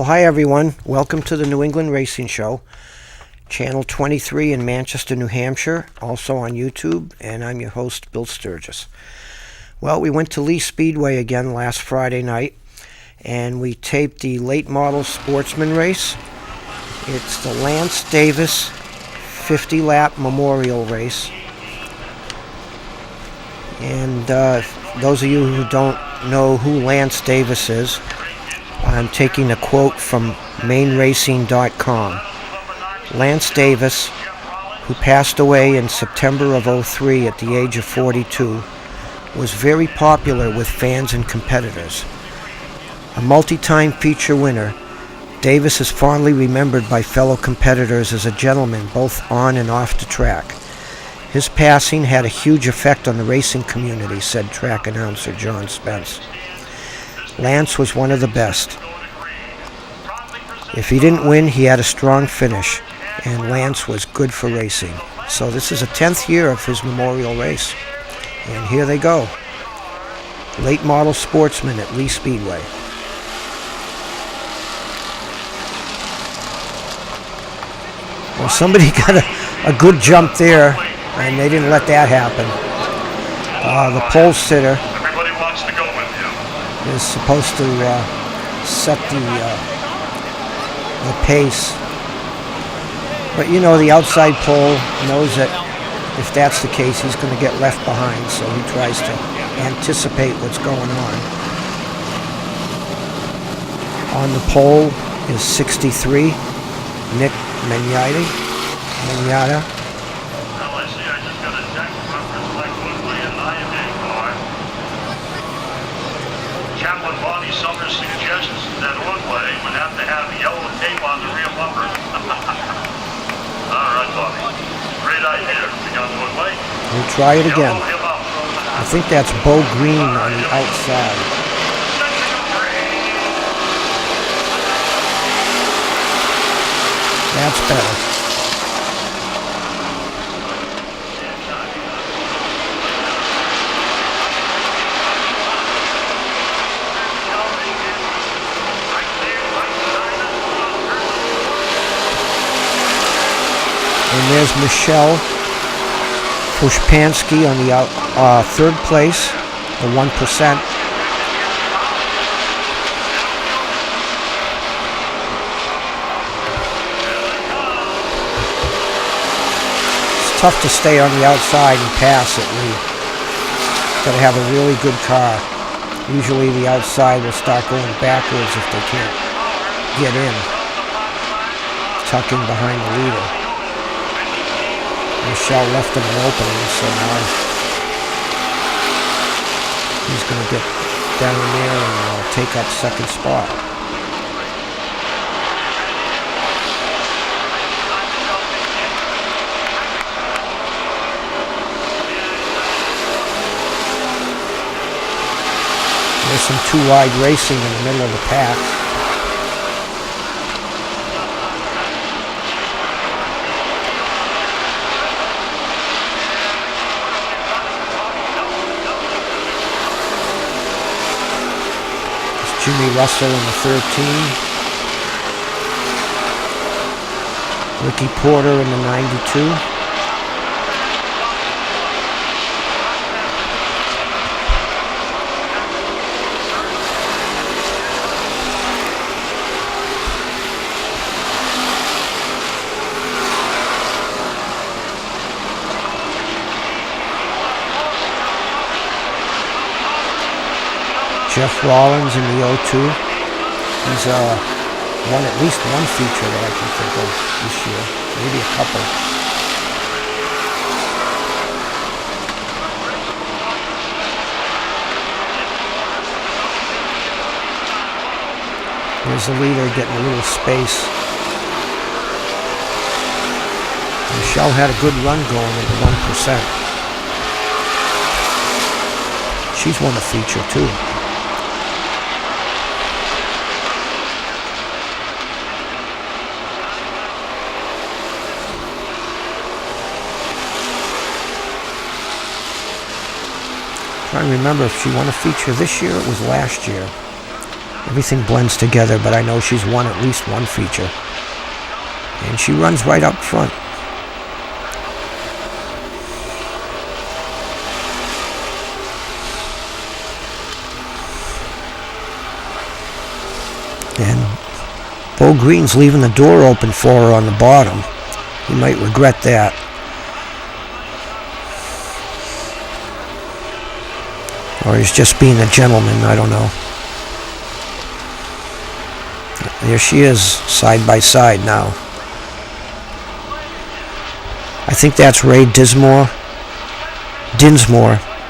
Well, hi everyone. Welcome to the New England Racing Show, Channel 23 in Manchester, New Hampshire, also on YouTube, and I'm your host, Bill Sturgis. Well, we went to Lee Speedway again last Friday night, and we taped the late model Sportsman race. It's the Lance Davis 50-lap memorial race. And those of you who don't know who Lance Davis is, I'm taking a quote from mainracing.com. Lance Davis, who passed away in September of '03 at the age of 42, was very popular with fans and competitors. A multi-time feature winner, Davis is fondly remembered by fellow competitors as a gentleman both on and off the track. His passing had a huge effect on the racing community, said track announcer John Spence. Lance was one of the best. If he didn't win, he had a strong finish, and Lance was good for racing. So this is the 10th year of his memorial race. And here they go. Late model Sportsman at Lee Speedway. Well, somebody got a good jump there, and they didn't let that happen. The pole sitter is supposed to set the pace. But you know, the outside pole knows that if that's the case, he's going to get left behind, so he tries to anticipate what's going on. On the pole is 63, Nick Mignata. Summers suggests that one-way would have to have yellow tape on the rear bumper. All right, Bobby. Great idea. We got one-way. We'll try it again. I think that's Bo Green on the outside. That's better. And there's Michelle Pushpansky on the third place, the 1%. It's tough to stay on the outside and pass at Lee. Got to have a really good car. Usually the outside will start going backwards if they can't get in, tucking behind the leader. Michelle left him an opening, so now he's going to get down there and take up second spot. There's some two-wide racing in the middle of the pack. Jimmy Russell in the 13. Ricky Porter in the 92. Jeff Rollins in the 02. He's won at least one feature that I can think of this year, maybe a couple. There's the leader getting a little space. Michelle had a good run going at the 1%. She's won a feature too. Trying to remember if she won a feature this year or it was last year. Everything blends together, but I know she's won at least one feature. And she runs right up front. And Bo Green's leaving the door open for her on the bottom. He might regret that. Or he's just being a gentleman, I don't know. There she is, side by side now. I think that's Ray Dinsmore,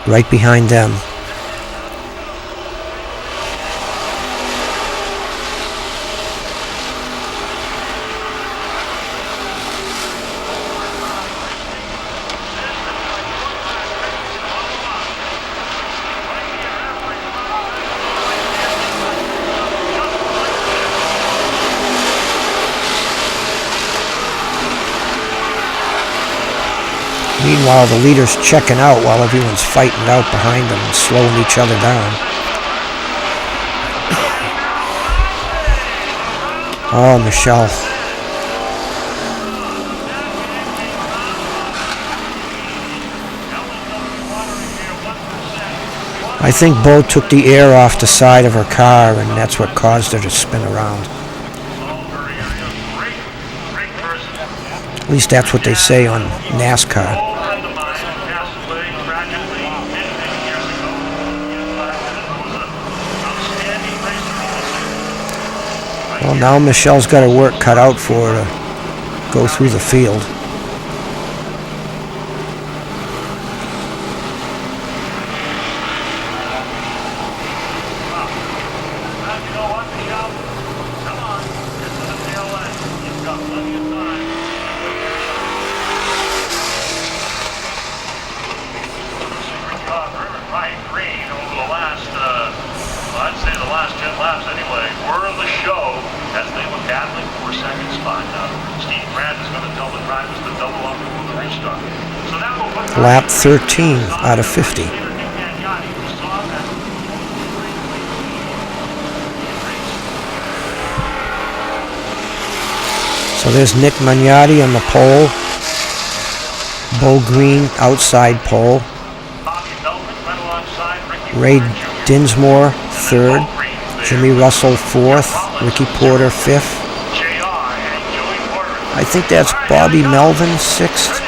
right behind them. Meanwhile, the leader's checking out while everyone's fighting out behind them and slowing each other down. Oh, Michelle. I think Bo took the air off the side of her car, and that's what caused her to spin around. At least that's what they say on NASCAR. Well, now Michelle's got her work cut out for her to go through the field. Lap 13 out of 50. So there's Nick Magnotti on the pole. Bo Green outside pole. Ray Dinsmore third. Jimmy Russell fourth. Ricky Porter fifth. I think that's Bobby Melvin sixth.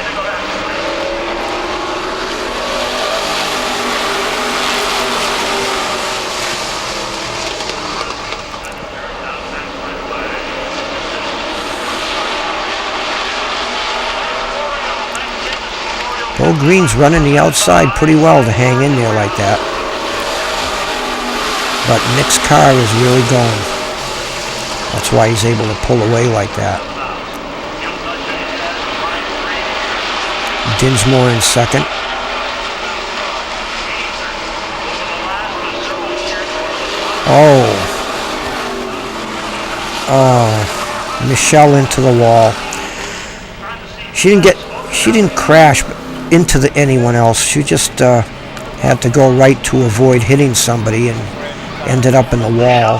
Bo Green's running the outside pretty well to hang in there like that. But Nick's car is really going. That's why he's able to pull away like that. Dinsmore in second. Oh, Michelle into the wall. She didn't crash into anyone else. She just had to go right to avoid hitting somebody and ended up in the wall.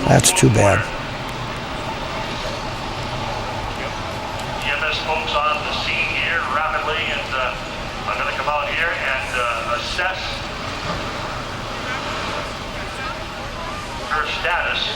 That's too bad. EMS folks on the scene here rapidly, and I'm going to come out here and assess her status.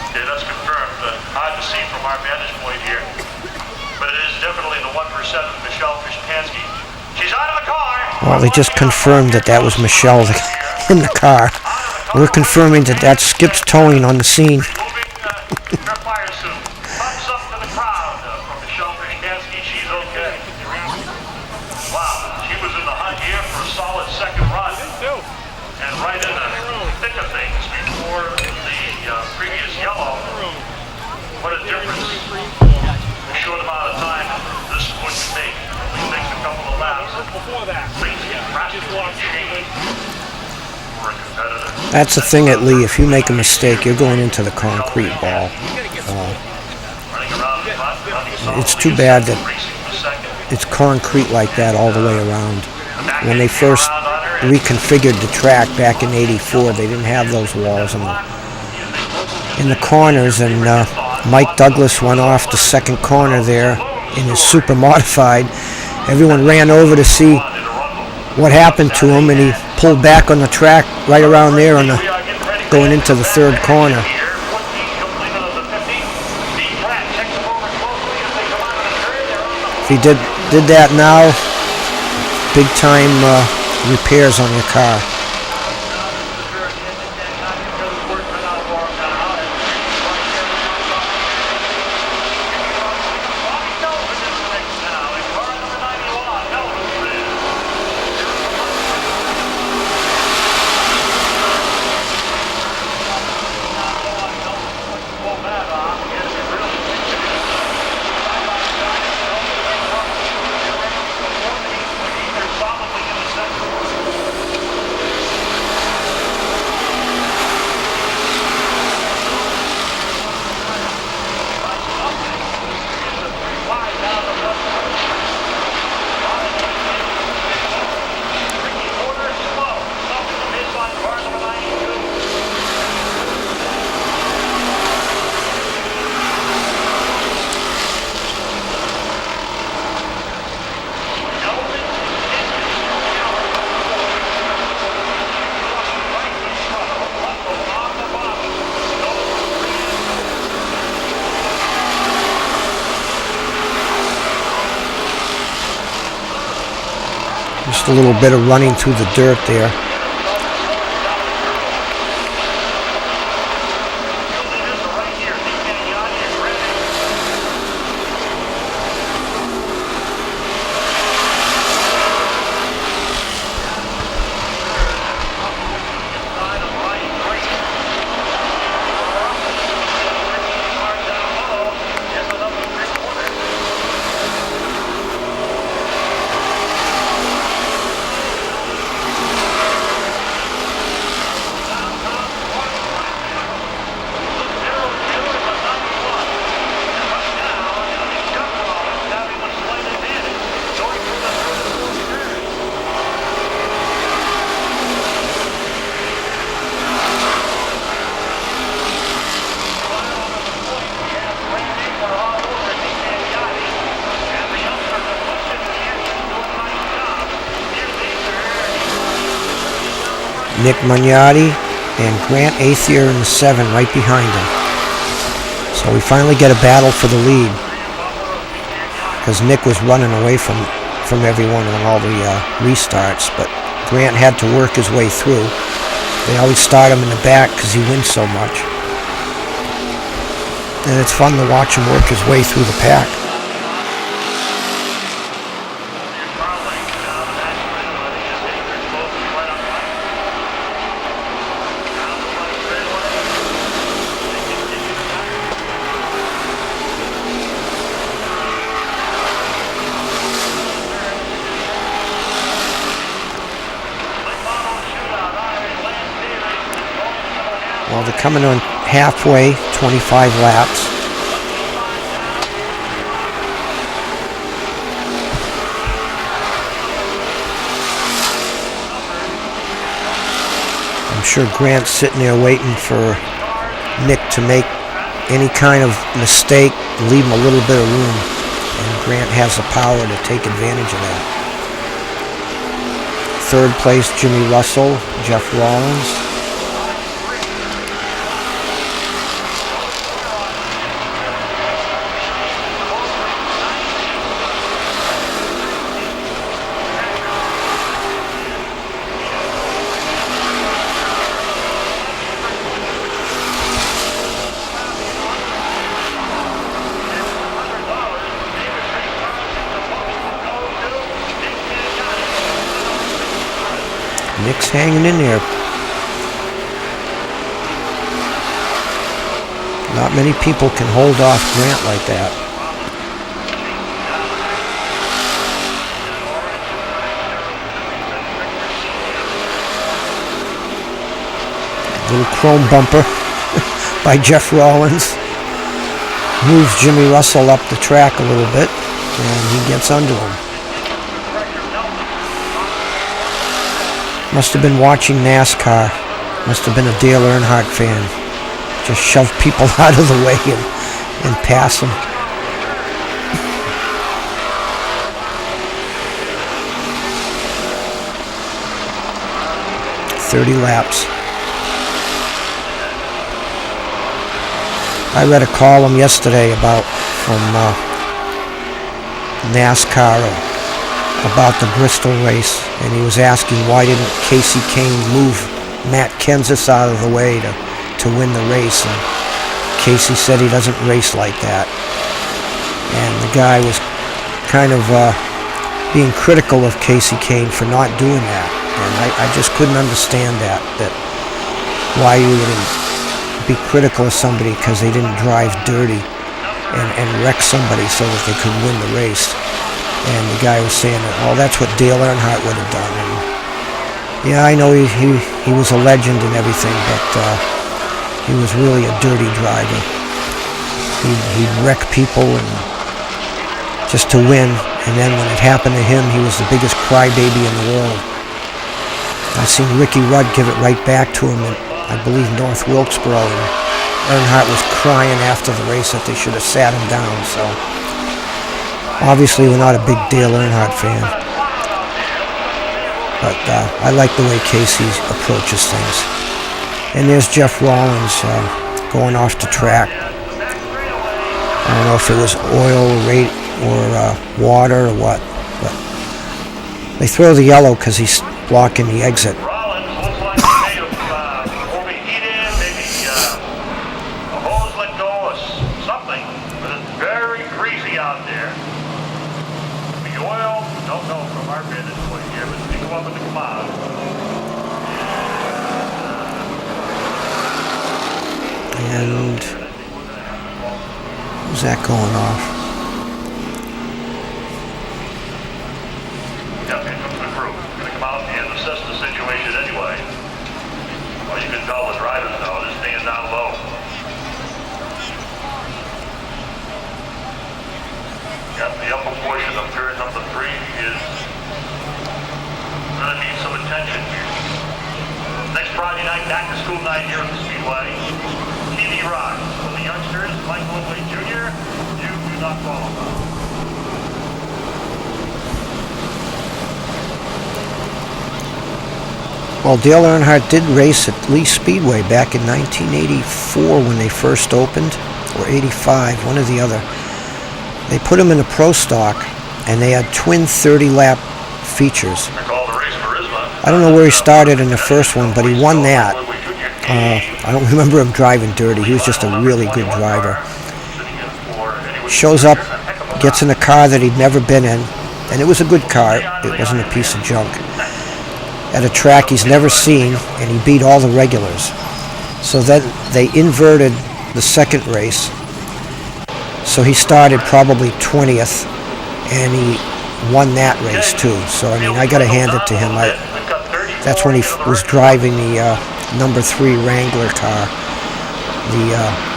Okay, that's confirmed. Hard to see from our vantage point here, but it is definitely the 1% of Michelle Fiszpansky. She's out of the car. Well, they just confirmed that was Michelle in the car. We're confirming that Skip's towing on the scene. Her fire suit. Thumbs up to the crowd from Michelle Fiszpansky. She's okay. Wow, she was in the hunt here for a solid second run, and right in the thick of things before the previous yellow. What a difference a short amount of time this would make. It takes a couple of laps. Things get drastically changed for a competitor. That's the thing at Lee. If you make a mistake, you're going into the concrete ball. It's too bad that it's concrete like that all the way around. When they first reconfigured the track back in '84, they didn't have those walls in the corners, and Mike Douglas went off the second corner there in his super modified. Everyone ran over to see what happened to him, and he pulled back on the track right around there on the going into the third corner. If he did that now, big time repairs on your car. Just a little bit of running through the dirt there. Nick Magnotti and Grant Athier in the 7 right behind him. So we finally get a battle for the lead, because Nick was running away from everyone on all the restarts, but Grant had to work his way through. They always start him in the back because he wins so much. And it's fun to watch him work his way through the pack. Well, they're coming on halfway, 25 laps. I'm sure Grant's sitting there waiting for Nick to make any kind of mistake, leave him a little bit of room. And Grant has the power to take advantage of that. Third place, Jimmy Russell, Jeff Rollins. Nick's hanging in there. Not many people can hold off Grant like that. Little chrome bumper by Jeff Rollins. Moves Jimmy Russell up the track a little bit, and he gets under him. Must have been watching NASCAR. Must have been a Dale Earnhardt fan. Just shove people out of the way and pass them. 30 laps. I read a column yesterday from NASCAR about the Bristol race, and he was asking why didn't Casey Kane move Matt Kenseth out of the way to win the race, and Casey said he doesn't race like that. And the guy was kind of being critical of Casey Kane for not doing that, and I just couldn't understand that why you wouldn't be critical of somebody because they didn't drive dirty and wreck somebody so that they could win the race. And the guy was saying that, well, that's what Dale Earnhardt would have done. And yeah, I know he was a legend and everything, but he was really a dirty driver. He'd wreck people and just to win, and then when it happened to him, he was the biggest crybaby in the world. I've seen Ricky Rudd give it right back to him at, I believe, North Wilkesboro, and Earnhardt was crying after the race that they should have sat him down. So obviously we're not a big Dale Earnhardt fan, but I like the way Casey approaches things. And there's Jeff Rollins going off the track. I don't know if it was oil or water or what, but they throw the yellow because he's blocking the exit. Rollins looks like he may have overheated, maybe a hose let go or something, but it's very greasy out there. The oil, don't know from our vantage point here, but you go up in the cloud. And who's that going off? Yeah, here comes the crew. Going to come out and assess the situation anyway. Well, you can tell the drivers now, they're staying down low. Got the upper portion of turn number 3 is going to need some attention here. Next Friday night, back to school night here at the Speedway. TV Rock for the youngsters, Michael Woodley Jr., you do not qualify. Well, Dale Earnhardt did race at Lee Speedway back in 1984 when they first opened, or 85, one or the other. They put him in a pro stock, and they had twin 30-lap features. I don't know where he started in the first one, but he won that. I don't remember him driving dirty. He was just a really good driver. Shows up, gets in a car that he'd never been in, and it was a good car. It wasn't a piece of junk. At a track he's never seen, and he beat all the regulars. So then they inverted the second race. So he started probably 20th, and he won that race too. So I mean, I got to hand it to him. That's when he was driving the number 3 Wrangler car, the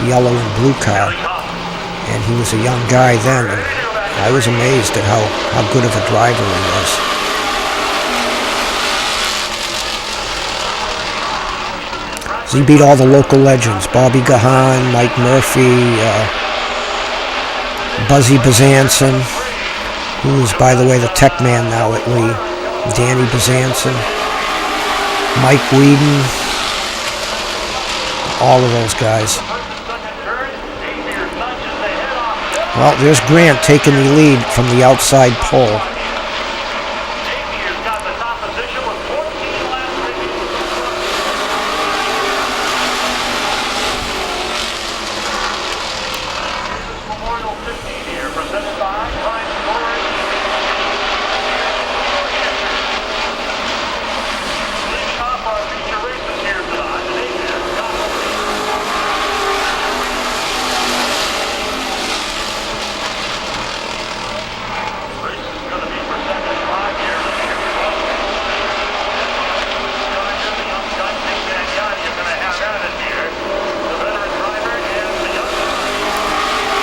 yellow and blue car, and he was a young guy then. And I was amazed at how good of a driver he was. So he beat all the local legends: Bobby Gahan, Mike Murphy, Buzzy Bezanson, who is, by the way, the tech man now at Lee, Danny Bezanson, Mike Whedon, all of those guys. Well, there's Grant taking the lead from the outside pole.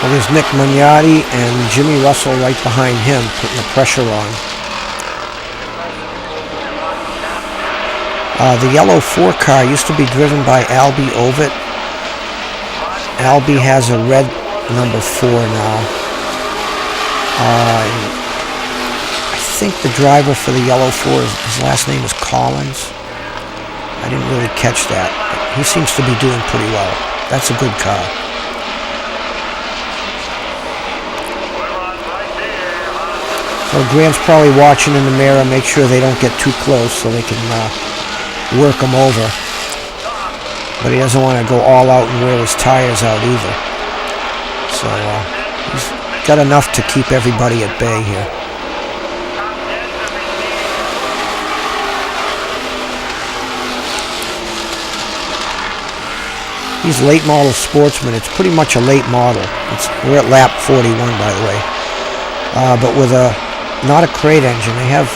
Well, there's Nick Magnotti and Jimmy Russell right behind him, putting the pressure on. The yellow 4 car used to be driven by Albie Ovett. Albie has a red number 4 now. I think the driver for the yellow 4, his last name is Collins. I didn't really catch that, but he seems to be doing pretty well. That's a good car. So Grant's probably watching in the mirror, make sure they don't get too close so they can work him over. But he doesn't want to go all out and wear his tires out either. So he's got enough to keep everybody at bay here. These late model Sportsmen, it's pretty much a late model. We're at lap 41, by the way. But with not a crate engine, they have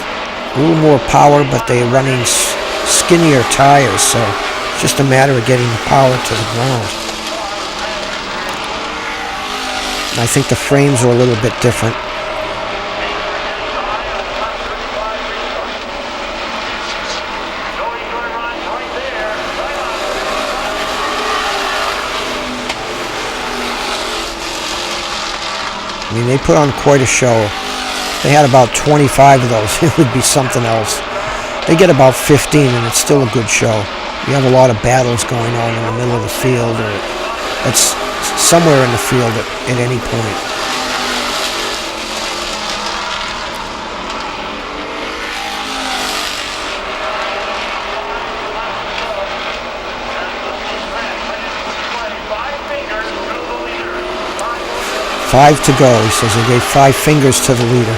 a little more power, but they're running skinnier tires, so it's just a matter of getting the power to the ground. I think the frames are a little bit different. I mean, they put on quite a show. If they had about 25 of those, it would be something else. They get about 15, and it's still a good show. You have a lot of battles going on in the middle of the field, or it's somewhere in the field at any point. Five to go. He says he gave 5 fingers to the leader.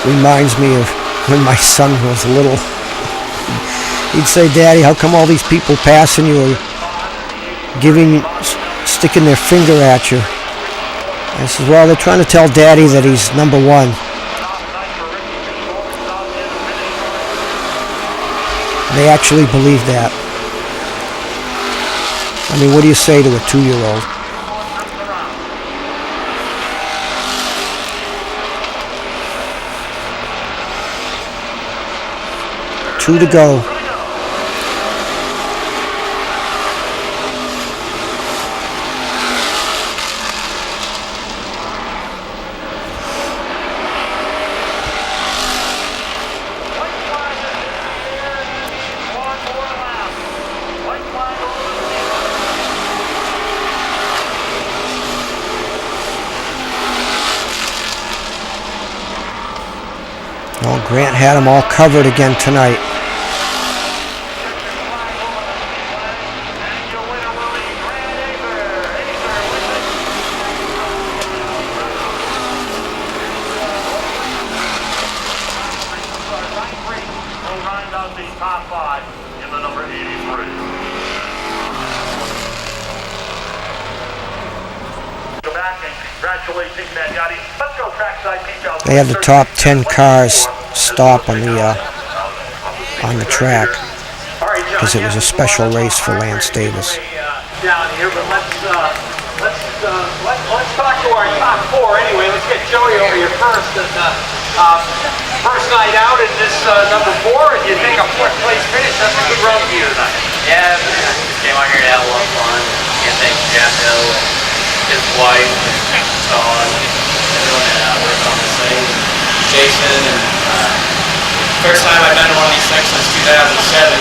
Reminds me of when my son was little. He'd say, "Daddy, how come all these people passing you are sticking their finger at you?" I said, "Well, they're trying to tell Daddy that he's number 1." They actually believe that. I mean, what do you say to a 2-year-old? Two to go. Well, Grant had them all covered again tonight. They had the top 10 cars stop on the track because it was a special race for Lance Davis. Down here, but let's talk to our top 4 anyway. Let's get Joey over here first. And first night out in this number 4, and you think a 4th place finish. That's a good run for you tonight. Yeah, came out here to have a lot of fun. Can't thank Jeff Hill and his wife and Todd, everyone that worked on this thing. Jason, and first time I've been to one of these things since 2007.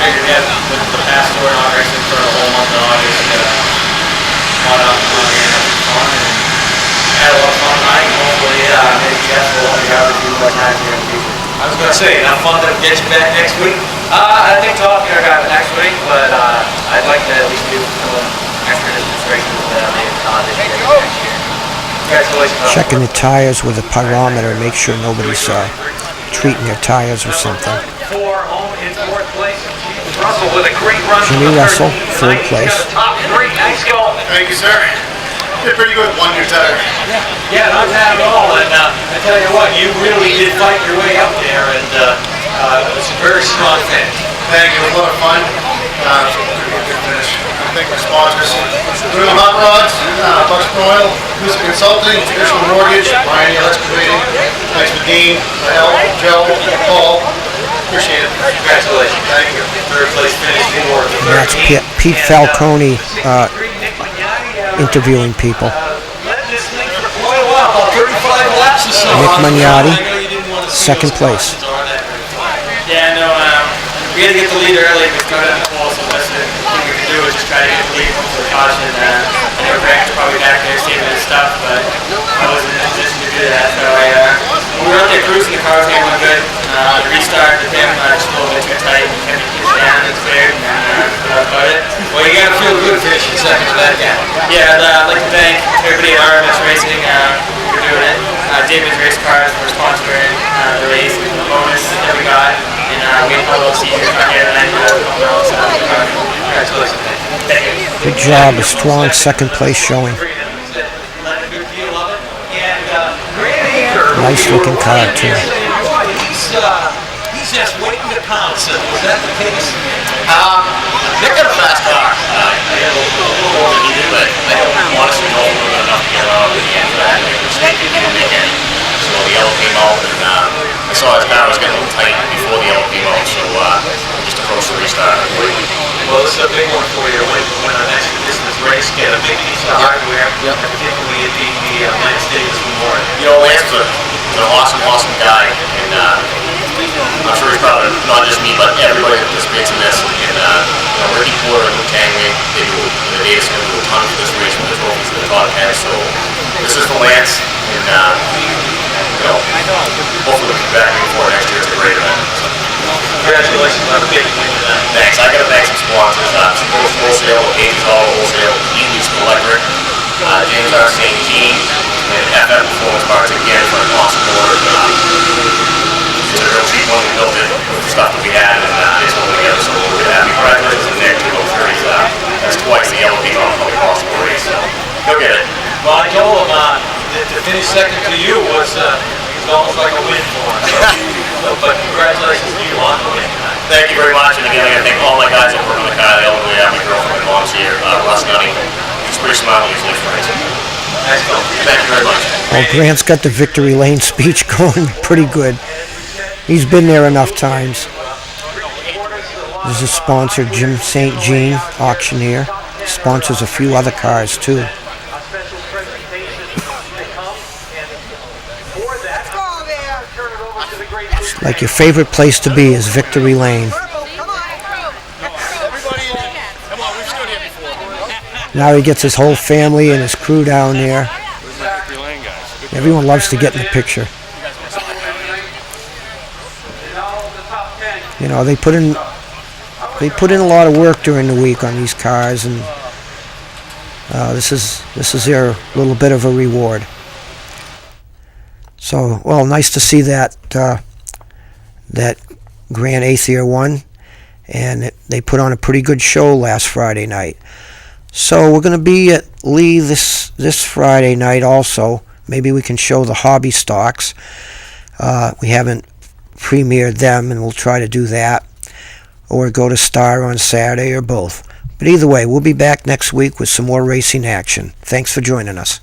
Figured with the past 4 inaugurations for a whole month in August, caught up on here and having fun, and had a lot of fun tonight. Hopefully, maybe Jeff will let me have a few more times here in the future. I was going to say, enough fun to get you back next week. I think Todd will got it next week, but I'd like to at least do some extra distance races maybe Todd this year next year. Congratulations. Checking the tires with a pyrometer, make sure nobody's treating their tires or something. Russell with a great run. Jimmy Russell, 3rd place. Top 3. Nice go. Thank you, sir. Did pretty good, one year better. Yeah, not bad at all. And I tell you what, you really did fight your way up there, and it was a very strong finish. Thank you, it was a lot of fun. Good finish. I thank my sponsors. Bruno Hot Rods, Buxton Oil, Music Consulting, Traditional Mortgage, Pioneer Excavating. Thanks to Dean, Mel, Joe, Paul. Appreciate it. Congratulations. Thank you. Third place finish for the third That's team. Pete Falcone interviewing people. About 35 laps or so. Nick Magnotti, second place. Yeah, no, we had to get the lead early. We started on the pole, so the best thing we could do was just try to get the lead for caution. I know Greg's probably back there saving his stuff, but I wasn't in a position to do that. So we were out there cruising, the car was going good. The restart with him just a little bit too tight. We kept it down and cleared, and that's about it. Well, you got to feel good finishing second to that guy. Yeah, I'd like to thank everybody at RMS Racing for doing it. David's Race Cars for sponsoring the race, the bonus that we got, and we had a little season from here tonight. Congratulations. Thank you. Good job, a strong second place showing. Nice looking car too. He's just waiting to pounce. Is that the case? They've got a fast car. They had a little more than he did, but I don't honestly know if we're enough to get around at the end for that. They were mistaken, he didn't make any. So the yellow came out, and I saw his car was getting a little tight before the yellow came out, so we just approached the restart. Well, this is a big one for you when an extra distance race get a big piece of hardware, particularly it being the Lance Davis Memorial. You know, Lance is an awesome, awesome guy, and I'm sure he's proud of not just me, but everybody that participates in this. And Ricky Porter and Luke Tangway, they do the Davis going to do a ton for this race with the trophies that they're taught at. So this is for Lance, and hopefully we'll be back here for next year. It's a great event. So. Congratulations on a big win tonight. Thanks. I got to thank some sponsors. Wholesale, Casey's All Wholesale, East Electric, James R. St. Jean, and FF Performance Parts again for an awesome order. It's a real cheap one. We built it with the stuff that we had, and it's all together. So we're really happy. Congratulations to Nick. That's twice the yellow came off of the possible race. So go get it. Well, I told him to finish second to you was almost like a win for him. So, but congratulations to you on the win tonight. Thank you very much. And again, I got to thank all my guys that work on the car. They all the way out. My girlfriend and mom's here. Russ Nutting. He's pretty smiling. He's lives for it. Excellent. Thank you very much. Well, Grant's got the Victory Lane speech going pretty good. He's been there enough times. This is sponsor Jim St. Jean, auctioneer. Sponsors a few other cars too. Like your favorite place to be is Victory Lane. Now he gets his whole family and his crew down there. Everyone loves to get in the picture. You know, they put in a lot of work during the week on these cars, and this is their little bit of a reward. So, well, nice to see that Grant Athier won, and they put on a pretty good show last Friday night. So we're going to be at Lee this Friday night also. Maybe we can show the hobby stocks. We haven't premiered them, and we'll try to do that. Or go to Star on Saturday, or both. But either way, we'll be back next week with some more racing action. Thanks for joining us.